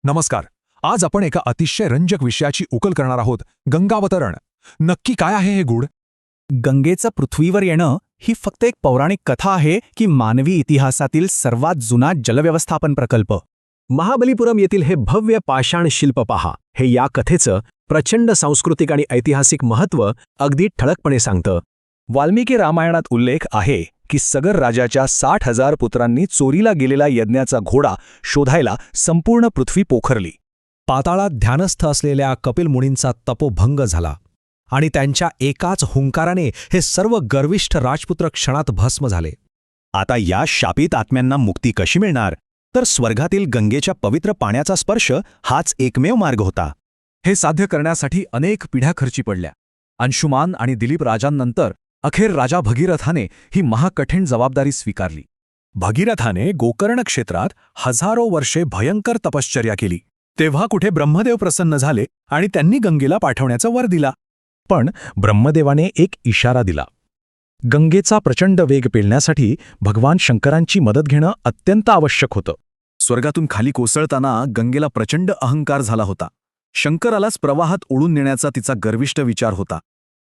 नमस्कार. आज आपण एका अतिशय रंजक विषयाची उकल करणार आहोत, गंगावतरण. नक्की काय आहे हे गूढ? गंगेचं पृथ्वीवर येणं ही फक्त एक पौराणिक कथा आहे की मानवी इतिहासातील सर्वात जुना जलव्यवस्थापन प्रकल्प? महाबलीपुरम येथील हे भव्य पाषाण शिल्प पहा. हे या कथेचं प्रचंड सांस्कृतिक आणि ऐतिहासिक महत्त्व अगदी ठळकपणे सांगतं. वाल्मिकी रामायणात उल्लेख आहे की सगर राजाच्या 60,000 पुत्रांनी चोरीला गेलेला यज्ञाचा घोडा शोधायला संपूर्ण पृथ्वी पोखरली. पाताळात ध्यानस्थ असलेल्या कपिल मुनींचा तपोभंग झाला आणि त्यांच्या एकाच हुंकाराने हे सर्व गर्विष्ठ राजपुत्र क्षणात भस्म झाले. आता या शापित आत्म्यांना मुक्ती कशी मिळणार? तर स्वर्गातील गंगेच्या पवित्र पाण्याचा स्पर्श हाच एकमेव मार्ग होता. हे साध्य करण्यासाठी अनेक पिढ्या खर्ची पडल्या. अंशुमान आणि दिलीप राजांनंतर अखेर राजा भगीरथाने ही महाकठीण जबाबदारी स्वीकारली. भगीरथाने गोकर्ण क्षेत्रात हजारो वर्षे भयंकर तपश्चर्या केली. तेव्हा कुठे ब्रह्मदेव प्रसन्न झाले आणि त्यांनी गंगेला पाठवण्याचा वर दिला. पण ब्रह्मदेवाने एक इशारा दिला. गंगेचा प्रचंड वेग पेलण्यासाठी भगवान शंकरांची मदत घेणं अत्यंत आवश्यक होतं. स्वर्गातून खाली कोसळताना गंगेला प्रचंड अहंकार झाला होता. शंकरालाच प्रवाहात ओढून नेण्याचा तिचा गर्विष्ठ विचार होता.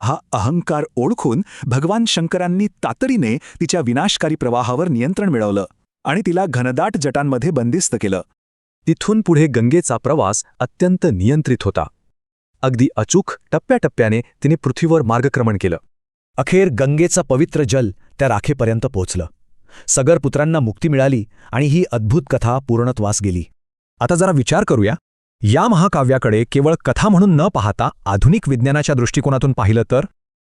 हा अहंकार ओळखून भगवान शंकरांनी तातडीने तिच्या विनाशकारी प्रवाहावर नियंत्रण मिळवलं आणि तिला घनदाट जटांमध्ये बंदिस्त केलं. तिथून पुढे गंगेचा प्रवास अत्यंत नियंत्रित होता. अगदी अचूक टप्प्याटप्प्याने तिने पृथ्वीवर मार्गक्रमण केलं. अखेर गंगेचं पवित्र जल त्या राखेपर्यंत पोहोचलं. सगर पुत्रांना मुक्ती मिळाली आणि ही अद्भुत कथा पूर्णत्वास गेली. आता जरा विचार करूया. या महाकाव्याकडे केवळ कथा म्हणून न पाहता आधुनिक विज्ञानाच्या दृष्टिकोनातून पाहिलं तर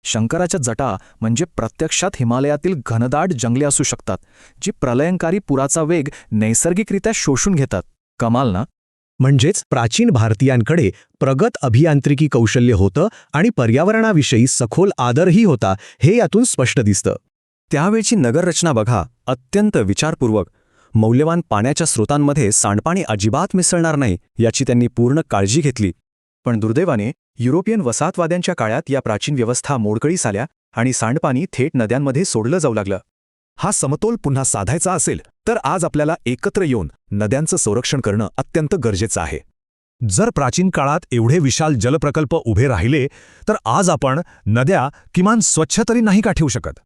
शंकराच्या जटा म्हणजे प्रत्यक्षात हिमालयातील घनदाट जंगले असू शकतात, जी प्रलयंकारी पुराचा वेग नैसर्गिकरित्या शोषून घेतात. कमाल ना? म्हणजेच प्राचीन भारतीयांकडे प्रगत अभियांत्रिकी कौशल्य होतं आणि पर्यावरणाविषयी सखोल आदरही होता, हे यातून स्पष्ट दिसतं. त्यावेळची नगररचना बघा, अत्यंत विचारपूर्वक. मौल्यवान पाण्याच्या स्रोतांमध्ये सांडपाणी अजिबात मिसळणार नाही याची त्यांनी पूर्ण काळजी घेतली. पण दुर्दैवाने युरोपियन वसाहतवाद्यांच्या काळात या प्राचीन व्यवस्था मोडकळीस आल्या आणि सांडपाणी थेट नद्यांमध्ये सोडलं जाऊ लागलं. हा समतोल पुन्हा साधायचा असेल तर आज आपल्याला एकत्र येऊन नद्यांचं संरक्षण करणं अत्यंत गरजेचं आहे. जर प्राचीन काळात एवढे विशाल जलप्रकल्प उभे राहिले तर आज आपण नद्या किमान स्वच्छ तरी नाही का ठेवू शकत?